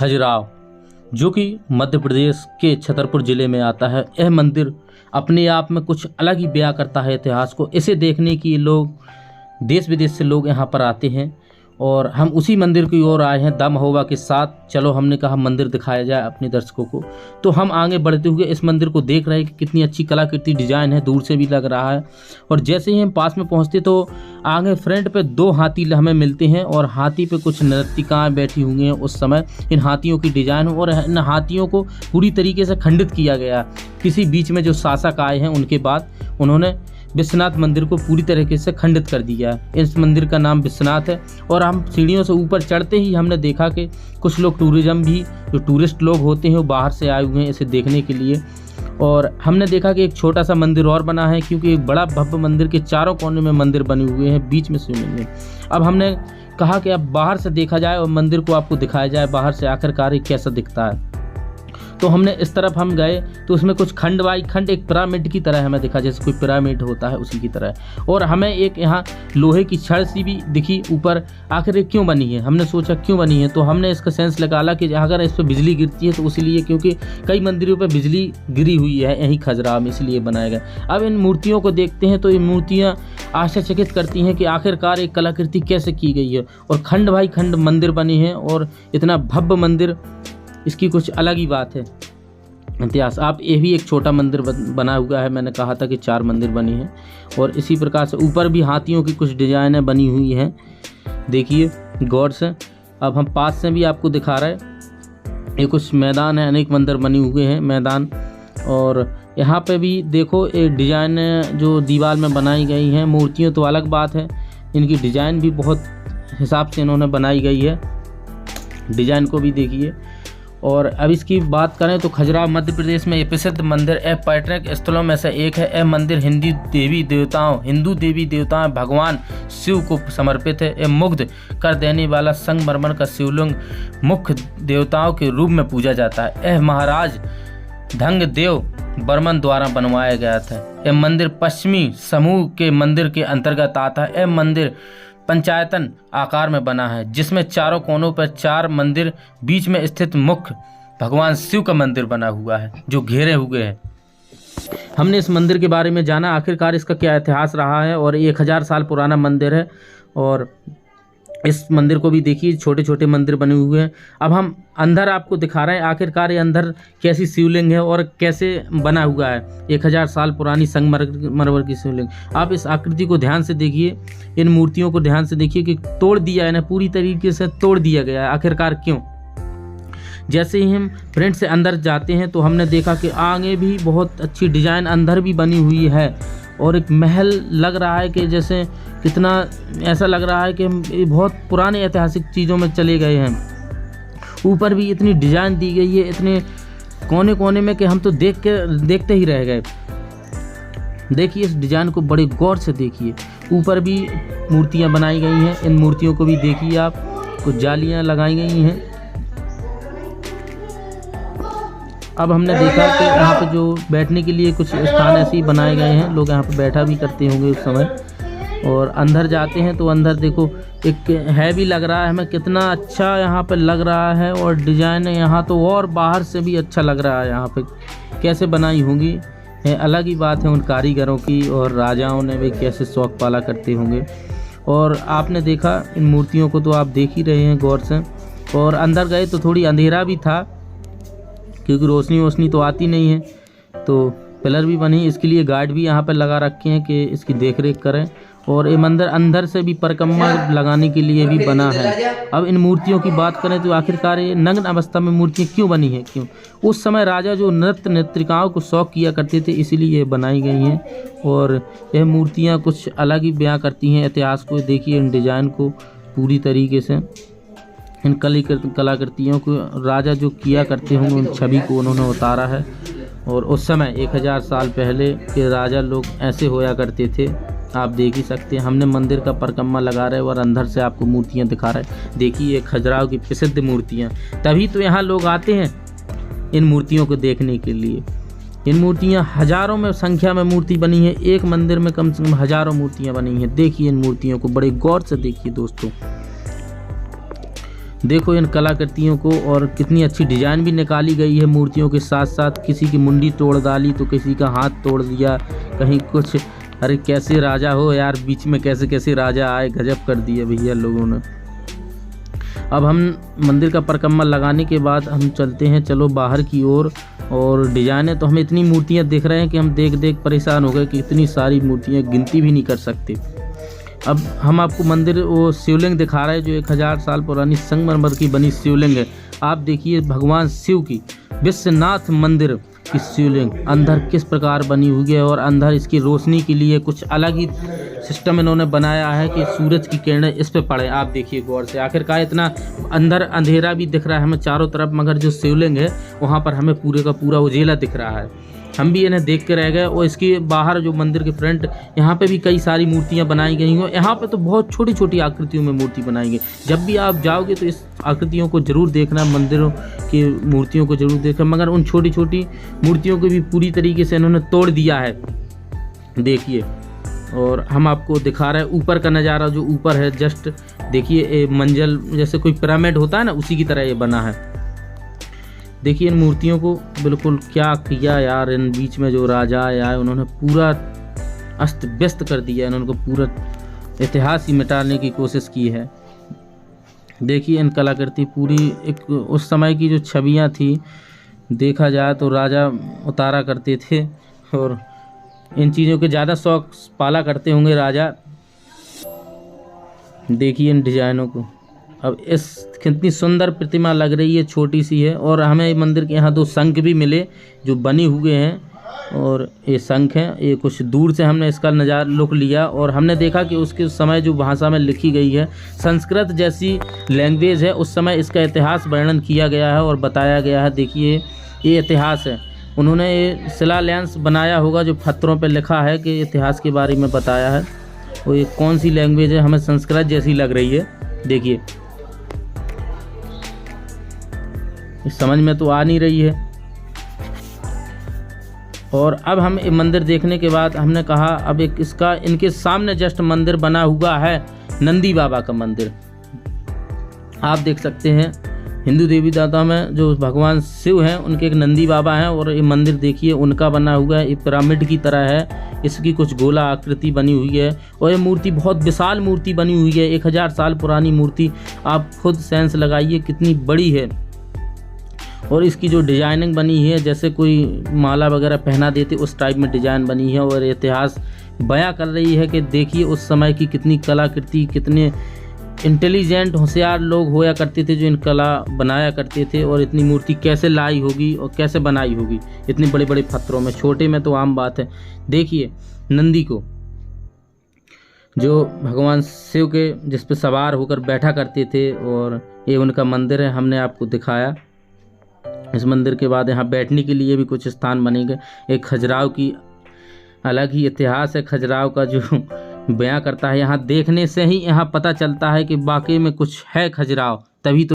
खजुराहो, जो कि मध्य प्रदेश के छतरपुर ज़िले में आता है। यह मंदिर अपने आप में कुछ अलग ही बयां करता है इतिहास को। इसे देखने के लोग देश विदेश से लोग यहाँ पर आते हैं और हम उसी मंदिर की ओर आए हैं दम महोबा के साथ। चलो, हमने कहा मंदिर दिखाया जाए अपने दर्शकों को, तो हम आगे बढ़ते हुए इस मंदिर को देख रहे हैं कि कितनी अच्छी कलाकृति डिजाइन है, दूर से भी लग रहा है। और जैसे ही हम पास में पहुंचते तो आगे फ्रंट पे 2 हाथी हमें मिलते हैं और हाथी पे कुछ नर्तिकाएं बैठी हुई हैं। उस समय इन हाथियों की डिजाइन और इन हाथियों को पूरी तरीके से खंडित किया गया। किसी बीच में जो शासक आए हैं उनके बाद उन्होंने विश्वनाथ मंदिर को पूरी तरीके से खंडित कर दिया है। इस मंदिर का नाम विश्वनाथ है। और हम सीढ़ियों से ऊपर चढ़ते ही हमने देखा कि कुछ लोग जो टूरिस्ट लोग होते हैं वो बाहर से आए हुए हैं इसे देखने के लिए। और हमने देखा कि एक छोटा सा मंदिर और बना है, क्योंकि एक बड़ा भव्य मंदिर के चारों कोने में मंदिर बने हुए हैं, बीच में शिवलिंग है। अब हमने कहा कि अब बाहर से देखा जाए और मंदिर को आपको दिखाया जाए बाहर से आखिरकार कैसा दिखता है। तो हमने इस तरफ हम गए तो उसमें कुछ खंड बाई खंड एक पिरामिड की तरह हमें दिखा, जैसे कोई पिरामिड होता है उसी की तरह। और हमें एक यहाँ लोहे की छड़ सी भी दिखी ऊपर। आखिर ये क्यों बनी है? हमने सोचा क्यों बनी है, तो हमने इसका सेंस निकाला कि अगर इस पर बिजली गिरती है तो इसीलिए, क्योंकि कई मंदिरों पर बिजली गिरी हुई है यहीं खजुराहो में, इसलिए बनाया गया। अब इन मूर्तियों को देखते हैं तो ये मूर्तियाँ आश्चर्यचकित करती हैं कि आखिरकार एक कलाकृति कैसे की गई है। और खंड बाई खंड मंदिर बने हैं और इतना भव्य मंदिर, इसकी कुछ अलग ही बात है इतिहास। आप ये भी एक छोटा मंदिर बना हुआ है, मैंने कहा था कि 4 मंदिर बनी हैं। और इसी प्रकार से ऊपर भी हाथियों की कुछ डिजाइनें बनी हुई हैं, देखिए गौर से। अब हम पास से भी आपको दिखा रहे हैं, ये कुछ मैदान है, अनेक मंदिर बने हुए हैं मैदान। और यहाँ पे भी देखो एक डिजाइन जो दीवार में बनाई गई हैं। मूर्तियों तो अलग बात है, इनकी डिजाइन भी बहुत हिसाब से इन्होंने बनाई गई है, डिजाइन को भी देखिए। और अब इसकी बात करें तो खजुराहो मध्य प्रदेश में ये प्रसिद्ध मंदिर पर्यटक स्थलों में से एक है। यह मंदिर हिंदू देवी देवताओं भगवान शिव को समर्पित है। यह मुग्ध कर देने वाला संगमरमर का शिवलिंग मुख्य देवताओं के रूप में पूजा जाता है। यह महाराज धंगदेव बर्मन द्वारा बनवाया गया था। यह मंदिर पश्चिमी समूह के मंदिर के अंतर्गत आता है। यह मंदिर पंचायतन आकार में बना है, जिसमें चारों कोनों पर 4 मंदिर, बीच में स्थित मुख्य भगवान शिव का मंदिर बना हुआ है जो घेरे हुए हैं। हमने इस मंदिर के बारे में जाना आखिरकार इसका क्या इतिहास रहा है। और 1000 साल पुराना मंदिर है। और इस मंदिर को भी देखिए, छोटे छोटे मंदिर बने हुए हैं। अब हम अंदर आपको दिखा रहे हैं आखिरकार ये अंदर कैसी शिवलिंग है और कैसे बना हुआ है। 1000 साल पुरानी संगमरमर की शिवलिंग। आप इस आकृति को ध्यान से देखिए, इन मूर्तियों को ध्यान से देखिए कि तोड़ दिया है ना, पूरी तरीके से तोड़ दिया गया है। आखिरकार क्यों? जैसे ही हम फ्रंट से अंदर जाते हैं तो हमने देखा कि आगे भी बहुत अच्छी डिजाइन अंदर भी बनी हुई है। और एक महल लग रहा है कि जैसे कितना ऐसा लग रहा है कि हम बहुत पुराने ऐतिहासिक चीज़ों में चले गए हैं। ऊपर भी इतनी डिजाइन दी गई है इतने कोने कोने में कि हम तो देखते ही रह गए। देखिए इस डिजाइन को बड़े गौर से देखिए। ऊपर भी मूर्तियां बनाई गई हैं, इन मूर्तियों को भी देखिए आप। कुछ जालियां लगाई गई हैं। अब हमने देखा कि यहाँ पे जो बैठने के लिए कुछ स्थान ऐसे ही बनाए गए हैं, लोग यहाँ पे बैठा भी करते होंगे उस समय। और अंदर जाते हैं तो अंदर देखो एक है भी लग रहा है हमें, कितना अच्छा यहाँ पे लग रहा है। और डिजाइन यहाँ तो और बाहर से भी अच्छा लग रहा है। यहाँ पे कैसे बनाई होंगी है अलग ही बात है उन कारीगरों की, और राजाओं ने भी कैसे शौक पाला करते होंगे। और आपने देखा इन मूर्तियों को तो आप देख ही रहे हैं गौर से। और अंदर गए तो थोड़ी अंधेरा भी था, क्योंकि रोशनी तो आती नहीं है। तो पिलर भी बनी, इसके लिए गार्ड भी यहाँ पर लगा रखे हैं कि इसकी देखरेख करें। और ये मंदिर अंदर से भी परिक्रमा लगाने के लिए भी बना है। अब इन मूर्तियों की बात करें तो आखिरकार ये नग्न अवस्था में मूर्तियाँ क्यों बनी हैं? क्यों? उस समय राजा जो नृत्रिकाओं को शौक किया करते थे, इसीलिए ये बनाई गई हैं। और यह मूर्तियाँ कुछ अलग ही बयां करती हैं इतिहास को। देखिए इन डिजाइन को पूरी तरीके से, इन कलाकृतियों को राजा जो किया करते होंगे उन छवि को उन्होंने उतारा है। और उस समय 1000 साल पहले के राजा लोग ऐसे होया करते थे, आप देख ही सकते हैं। हमने मंदिर का परिक्रमा लगा रहे और अंदर से आपको मूर्तियां दिखा रहे। देखिए खजुराहो की प्रसिद्ध मूर्तियां, तभी तो यहाँ लोग आते हैं इन मूर्तियों को देखने के लिए। इन मूर्तियां हजारों में संख्या में मूर्ति बनी है, एक मंदिर में कम से कम हजारों मूर्तियां बनी हैं। देखिए इन मूर्तियों को बड़े गौर से देखिए दोस्तों। देखो इन कलाकृतियों को, और कितनी अच्छी डिजाइन भी निकाली गई है मूर्तियों के साथ साथ। किसी की मुंडी तोड़ डाली तो किसी का हाथ तोड़ दिया, कहीं कुछ। अरे कैसे राजा हो यार, बीच में कैसे कैसे राजा आए, गजब कर दिया भैया लोगों ने। अब हम मंदिर का परिक्रमा लगाने के बाद हम चलते हैं चलो बाहर की ओर। और डिजाइनें तो हमें इतनी मूर्तियां दिख रहे हैं कि हम देख देख परेशान हो गए कि इतनी सारी मूर्तियां गिनती भी नहीं कर सकते। अब हम आपको मंदिर वो शिवलिंग दिखा रहे हैं जो 1000 साल पुरानी संगमरमर की बनी शिवलिंग है। आप देखिए भगवान शिव की विश्वनाथ मंदिर की शिवलिंग अंदर किस प्रकार बनी हुई है, और अंदर इसकी रोशनी के लिए कुछ अलग ही सिस्टम इन्होंने बनाया है कि सूरज की किरणें इस पे पड़े। आप देखिए गौर से, आखिरकार इतना अंदर अंधेरा भी दिख रहा है हमें चारों तरफ, मगर जो शिवलिंग है वहाँ पर हमें पूरे का पूरा उजेला दिख रहा है। हम भी इन्हें देख के रह गए। और इसके बाहर जो मंदिर के फ्रंट, यहाँ पे भी कई सारी मूर्तियाँ बनाई गई हैं। यहाँ पे तो बहुत छोटी छोटी आकृतियों में मूर्ति बनाई गई। जब भी आप जाओगे तो इस आकृतियों को जरूर देखना, मंदिरों की मूर्तियों को जरूर देखना, मगर उन छोटी छोटी मूर्तियों को भी पूरी तरीके से इन्होंने तोड़ दिया है, देखिए। और हम आपको दिखा रहे हैं ऊपर का नज़ारा, जो ऊपर है जस्ट देखिए मंजिल जैसे कोई पिरामिड होता है ना, उसी की तरह ये बना है। देखिए इन मूर्तियों को बिल्कुल क्या किया यार, इन बीच में जो राजा आया उन्होंने पूरा अस्त व्यस्त कर दिया, इन्होंने पूरा इतिहास ही मिटाने की कोशिश की है। देखिए इन कलाकृति पूरी एक उस समय की जो छवियां थी, देखा जाए तो राजा उतारा करते थे, और इन चीज़ों के ज़्यादा शौक पाला करते होंगे राजा। देखिए इन डिजाइनों को। अब इस कितनी सुंदर प्रतिमा लग रही है, छोटी सी है। और हमें मंदिर के यहाँ 2 शंख भी मिले जो बने हुए हैं, और ये शंख हैं, ये कुछ दूर से हमने इसका नज़ारा लुक लिया, और हमने देखा कि उसके समय जो भाषा में लिखी गई है, संस्कृत जैसी लैंग्वेज है, उस समय इसका इतिहास वर्णन किया गया है और बताया गया है। देखिए ये इतिहास है, उन्होंने ये शिलालेख बनाया होगा जो पत्थरों पर लिखा है कि इतिहास के बारे में बताया है। वो ये कौन सी लैंग्वेज है, हमें संस्कृत जैसी लग रही है। देखिए समझ में तो आ नहीं रही है। और अब हम ये मंदिर देखने के बाद हमने कहा अब एक इसका इनके सामने जस्ट मंदिर बना हुआ है, नंदी बाबा का मंदिर। आप देख सकते हैं हिंदू देवी देवता में जो भगवान शिव हैं उनके एक नंदी बाबा हैं, और ये मंदिर देखिए उनका बना हुआ है, ये पिरामिड की तरह है, इसकी कुछ गोला आकृति बनी हुई है। और ये मूर्ति बहुत विशाल मूर्ति बनी हुई है, 1000 साल पुरानी मूर्ति। आप खुद सेंस लगाइए कितनी बड़ी है। और इसकी जो डिजाइनिंग बनी है जैसे कोई माला वगैरह पहना देते उस टाइप में डिजाइन बनी है, और इतिहास बयां कर रही है कि देखिए उस समय की कितनी कलाकृति, कितने इंटेलिजेंट होशियार लोग होया करते थे जो इन कला बनाया करते थे, और इतनी मूर्ति कैसे लाई होगी और कैसे बनाई होगी इतने बड़े बड़े पत्थरों में। छोटे में तो आम बात है। देखिए नंदी को जो भगवान शिव के जिस पे सवार होकर बैठा करते थे, और ये उनका मंदिर है, हमने आपको दिखाया। इस मंदिर के बाद यहाँ बैठने के लिए भी कुछ स्थान बनेंगे। एक खजुराहो की अलग ही इतिहास है, खजुराहो का जो बयां करता है। यहाँ देखने से ही यहाँ पता चलता है कि वाकई में कुछ है खजुराहो, तभी तो